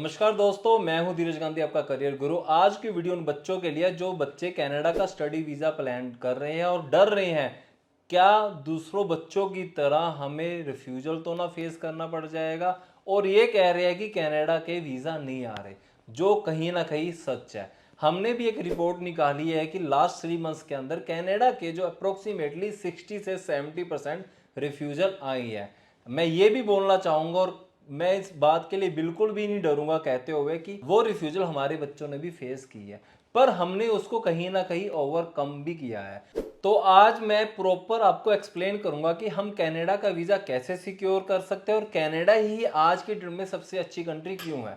नमस्कार दोस्तों, मैं हूं धीरज गांधी, आपका करियर गुरु। आज की वीडियो उन बच्चों के लिए जो बच्चे कनाडा का स्टडी वीज़ा प्लान कर रहे हैं और डर रहे हैं क्या दूसरों बच्चों की तरह हमें रिफ्यूजल तो ना फेस करना पड़ जाएगा, और ये कह रहे हैं कि कनाडा के वीज़ा नहीं आ रहे, जो कहीं ना कहीं सच है। हमने भी एक रिपोर्ट निकाली है कि लास्ट 3 मंथ्स के अंदर कनाडा के जो अप्रोक्सीमेटली 60 से 70% रिफ्यूजल आई है। मैं ये भी बोलना चाहूँगा और मैं इस बात के लिए बिल्कुल भी नहीं डरूंगा कहते हुए कि वो रिफ्यूजल हमारे बच्चों ने भी फेस की है, पर हमने उसको कहीं ना कहीं ओवरकम भी किया है। तो आज मैं प्रॉपर आपको एक्सप्लेन करूंगा कि हम कनाडा का वीज़ा कैसे सिक्योर कर सकते हैं और कनाडा ही आज के डेट में सबसे अच्छी कंट्री क्यों है।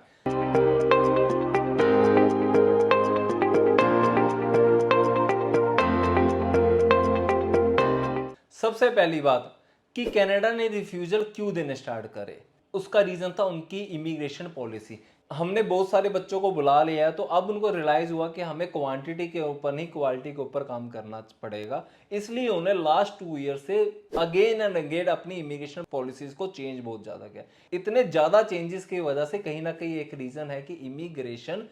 सबसे पहली बात कि कनाडा ने रिफ्यूजल क्यों देने स्टार्ट करे, उसका रीजन था उनकी इमिग्रेशन पॉलिसी। हमने बहुत सारे बच्चों को बुला लिया है, तो अब उनको रियलाइज हुआ कि हमें क्वांटिटी के ऊपर नहीं क्वालिटी के ऊपर काम करना पड़ेगा। इसलिए उन्हें लास्ट 2 ईयर से अगेन एंड अगेन अपनी इमिग्रेशन पॉलिसीज को चेंज बहुत ज्यादा किया। इतने ज्यादा चेंजेस की वजह से कहीं ना कहीं एक रीजन है कि इमिग्रेशन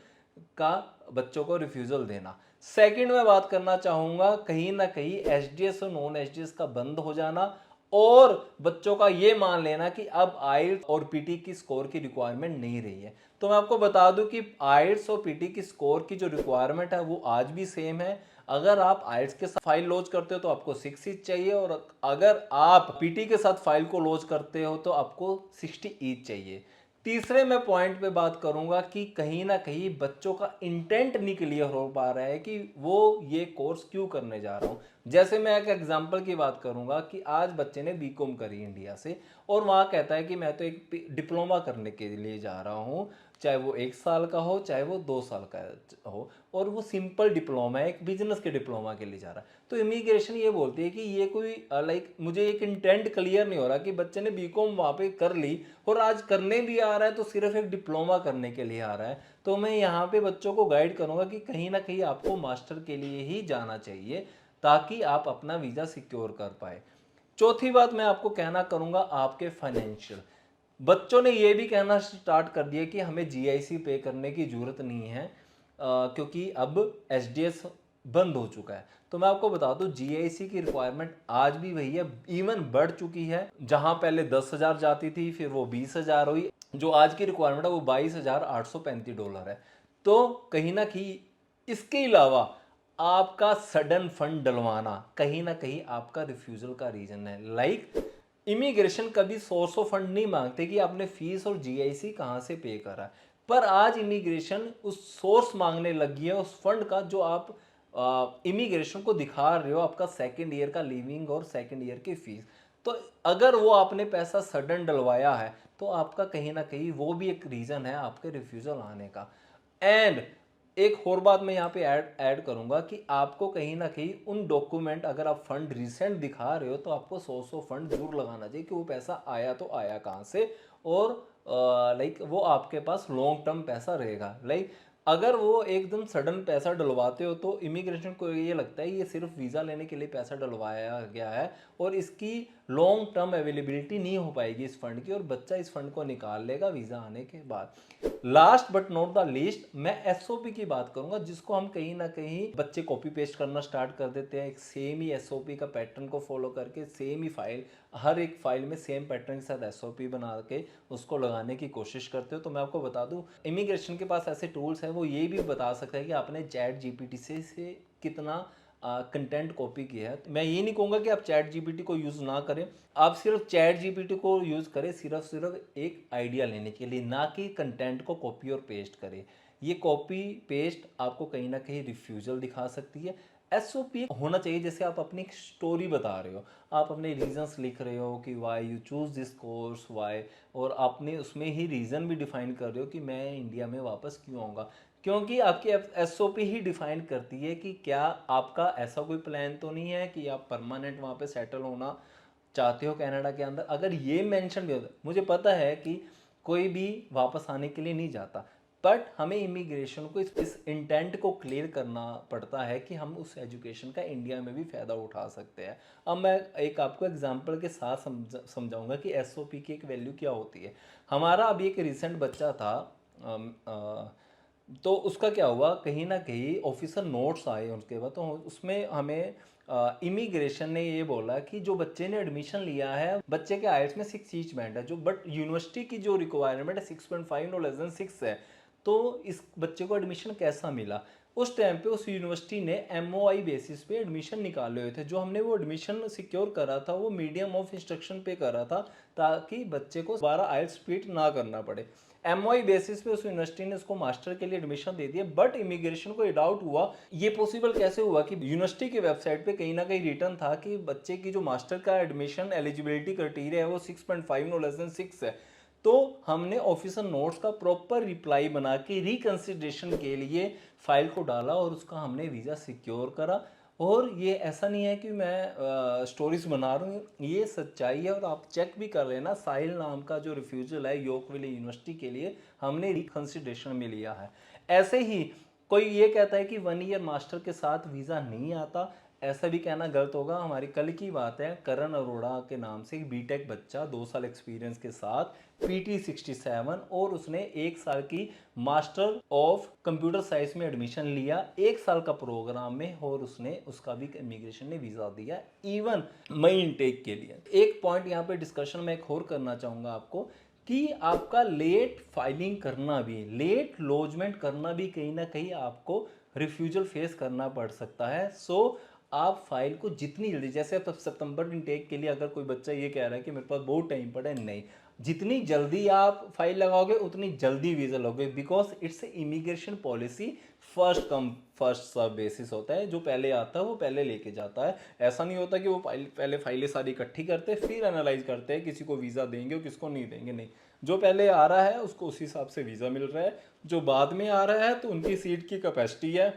का बच्चों को रिफ्यूजल देना। सेकंड में बात करना चाहूंगा कहीं ना कहीं एचडीएस और नॉन एचडीएस का बंद हो जाना और बच्चों का ये मान लेना कि अब आइल्स और पीटी की स्कोर की रिक्वायरमेंट नहीं रही है। तो मैं आपको बता दूं कि आइल्स और पीटी की स्कोर की जो रिक्वायरमेंट है वो आज भी सेम है। अगर आप आइल्स के साथ फाइल लॉन्च करते हो तो आपको 6 ईच चाहिए, और अगर आप पीटी के साथ फाइल को लॉन्च करते हो तो आपको 60 ईच चाहिए। तीसरे मैं पॉइंट पे बात करूंगा कि कहीं ना कहीं बच्चों का इंटेंट नहीं क्लियर हो पा रहा है कि वो ये कोर्स क्यों करने जा रहा हूं। जैसे मैं एक एग्जांपल की बात करूंगा कि आज बच्चे ने बीकॉम करी इंडिया से और वहां कहता है कि मैं तो एक डिप्लोमा करने के लिए जा रहा हूं, चाहे वो 1 साल का हो चाहे वो 2 साल का हो, और वो सिंपल डिप्लोमा है, एक बिजनेस के डिप्लोमा के लिए जा रहा है। तो इमिग्रेशन ये बोलती है कि ये कोई मुझे एक इंटेंट क्लियर नहीं हो रहा कि बच्चे ने बीकॉम वहाँ पे कर ली और आज करने भी आ रहा है तो सिर्फ एक डिप्लोमा करने के लिए आ रहा है। तो मैं यहाँ पे बच्चों को गाइड करूँगा कि कहीं ना कहीं आपको मास्टर के लिए ही जाना चाहिए ताकि आप अपना वीज़ा सिक्योर कर पाए। चौथी बात मैं आपको कहना करूँगा आपके फाइनेंशियल। बच्चों ने ये भी कहना स्टार्ट कर दिया कि हमें जीआईसी पे करने की जरूरत नहीं है, क्योंकि अब एचडीएस बंद हो चुका है। तो मैं आपको बता दूं जीआईसी की रिक्वायरमेंट आज भी वही है, इवन बढ़ चुकी है। जहां पहले 10,000 जाती थी फिर वो 20,000 हुई, जो आज की रिक्वायरमेंट है वो $22,835 है। तो कहीं ना कहीं इसके अलावा आपका सडन फंड डलवाना कहीं ना कहीं आपका रिफ्यूजल का रीजन है। इमिग्रेशन कभी सोर्स ऑफ फंड नहीं मांगते कि आपने फीस और जीआईसी कहां से पे करा, पर आज इमिग्रेशन उस सोर्स मांगने लगी है उस फंड का जो आप इमिग्रेशन को दिखा रहे हो, आपका सेकेंड ईयर का लिविंग और सेकेंड ईयर की फीस। तो अगर वो आपने पैसा सडन डलवाया है तो आपका कहीं ना कहीं वो भी एक रीजन है आपके रिफ्यूजल आने का। एंड एक और बात मैं यहाँ पे ऐड करूंगा कि आपको कहीं ना कहीं उन डॉक्यूमेंट, अगर आप फंड रिसेंट दिखा रहे हो तो आपको सोर्स ऑफ फंड जरूर लगाना चाहिए कि वो पैसा आया तो आया कहाँ से, और वो आपके पास लॉन्ग टर्म पैसा रहेगा। अगर वो एकदम सडन पैसा डलवाते हो तो इमिग्रेशन को ये लगता है ये सिर्फ वीज़ा लेने के लिए पैसा डलवाया गया है और इसकी लॉन्ग टर्म अवेलेबिलिटी नहीं हो पाएगी इस फंड की, और बच्चा इस फंड को निकाल लेगा वीज़ा आने के बाद। Last but not the least मैं एसओपी की बात करूंगा, जिसको हम कहीं ना कहीं बच्चे कॉपी पेस्ट करना स्टार्ट कर देते हैं। एक सेम ही एसओपी का पैटर्न को फॉलो करके सेम ही फाइल, हर एक फाइल में सेम पैटर्न के साथ एसओपी बना के उसको लगाने की कोशिश करते हो। तो मैं आपको बता दूं इमिग्रेशन के पास ऐसे टूल्स हैं, वो ये भी बता सकता है कि आपने चैट जीपीटी से कितना कंटेंट कॉपी किया है। मैं ये नहीं कहूँगा कि आप चैट जीपीटी को यूज़ ना करें, आप सिर्फ चैट जीपीटी को यूज़ करें सिर्फ एक आइडिया लेने के लिए, ना कि कंटेंट को कॉपी और पेस्ट करें। ये कॉपी पेस्ट आपको कहीं ना कहीं रिफ्यूजल दिखा सकती है। एसओपी होना चाहिए जैसे आप अपनी स्टोरी बता रहे हो, आप अपने रीजंस लिख रहे हो कि why you choose this course why, और आपने उसमें ही रीज़न भी डिफाइन कर रहे हो कि मैं इंडिया में वापस क्यों आऊँगा। क्योंकि आपकी एसओपी ही डिफाइन करती है कि क्या आपका ऐसा कोई प्लान तो नहीं है कि आप परमानेंट वहाँ पे सेटल होना चाहते हो कनाडा के अंदर। अगर ये मेंशन भी होता, मुझे पता है कि कोई भी वापस आने के लिए नहीं जाता, बट हमें इमिग्रेशन को इस इंटेंट को क्लियर करना पड़ता है कि हम उस एजुकेशन का इंडिया में भी फ़ायदा उठा सकते हैं। अब मैं एक आपको एग्जांपल के साथ समझाऊंगा कि एसओपी की एक वैल्यू क्या होती है। हमारा अभी एक रिसेंट बच्चा था तो उसका क्या हुआ, कहीं ना कहीं ऑफिसर नोट्स आए उसके बाद, तो उसमें हमें इमिग्रेशन ने ये बोला कि जो बच्चे ने एडमिशन लिया है, बच्चे के आइल्स में 6 ईच बैंड है, जो बट यूनिवर्सिटी की जो रिक्वायरमेंट है 6.5 नो लेस देन 6 है। तो इस बच्चे को एडमिशन कैसा मिला? उस टाइम पे उस यूनिवर्सिटी ने MOI बेसिस पे एडमिशन निकाले हुए थे। जो हमने वो एडमिशन सिक्योर करा था वो मीडियम ऑफ इंस्ट्रक्शन पे करा था, ताकि बच्चे को दोबारा आइल्स रिपीट ना करना पड़े। MOI बेसिस पे उस यूनिवर्सिटी ने उसको मास्टर के लिए एडमिशन दे दिया। बट इमिग्रेशन को ये डाउट हुआ, ये पॉसिबल कैसे हुआ कि यूनिवर्सिटी की वेबसाइट पे कहीं ना कहीं रिटर्न था कि बच्चे की जो मास्टर का एडमिशन एलिजिबिलिटी क्राइटेरिया है वो 6.5 नो लेस देन 6 है। तो हमने ऑफिसर नोट्स का प्रॉपर रिप्लाई बना के रिकंसिडरेशन के लिए फाइल को डाला और उसका हमने वीज़ा सिक्योर करा। और ये ऐसा नहीं है कि मैं स्टोरीज बना रहा हूँ, ये सच्चाई है। और आप चेक भी कर लेना, साहिल नाम का जो रिफ्यूजल है योकविले यूनिवर्सिटी के लिए हमने रिकंसिडरेशन में लिया है। ऐसे ही कोई ये कहता है कि 1 ईयर मास्टर के साथ वीज़ा नहीं आता, ऐसा भी कहना गलत होगा। हमारी कल की बात है, करण अरोड़ा के नाम से एक बीटेक बच्चा 2 साल एक्सपीरियंस के साथ PT67, और उसने 1 साल की मास्टर ऑफ कंप्यूटर साइंस में एडमिशन लिया 1 साल का प्रोग्राम में, और उसने उसका भी इमिग्रेशन ने वीज़ा दिया इवन मई इनटेक के लिए। एक पॉइंट यहाँ पे डिस्कशन में एक और करना चाहूँगा आपको, कि आपका लेट फाइलिंग करना भी, लेट लॉजमेंट करना भी कहीं ना कहीं आपको रिफ्यूजल फेस करना पड़ सकता है। सो आप फाइल को जितनी जल्दी, जैसे अब सितंबर इनटेक के लिए अगर कोई बच्चा ये कह रहा है कि मेरे पास बहुत टाइम पड़ा है, नहीं, जितनी जल्दी आप फाइल लगाओगे उतनी जल्दी वीज़ा लोगे, because it's immigration policy first come first serve basis होता है। जो पहले आता है वो पहले लेके जाता है। ऐसा नहीं होता कि वो पहले फाइलें सारी इकट्ठी करते फिर एनालाइज करते हैं किसी को वीज़ा देंगे और किसको नहीं देंगे, नहीं। जो पहले आ रहा है उसको उस हिसाब से वीज़ा मिल रहा है। जो बाद में आ रहा है तो उनकी सीट की कैपेसिटी है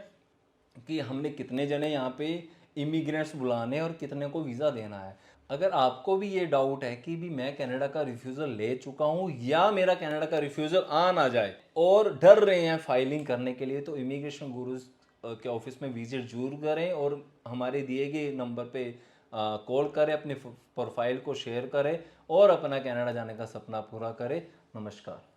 कि हमने कितने जने यहाँ पे इमिग्रेंट्स बुलाने और कितने को वीज़ा देना है। अगर आपको भी ये डाउट है कि भी मैं कनाडा का रिफ्यूज़ल ले चुका हूँ या मेरा कनाडा का रिफ्यूज़ल आ ना जाए और डर रहे हैं फाइलिंग करने के लिए, तो इमिग्रेशन गुरुज के ऑफिस में विजिट जरूर करें और हमारे दिए गए नंबर पे कॉल करें, अपने प्रोफाइल को शेयर करें और अपना कनाडा जाने का सपना पूरा करें। नमस्कार।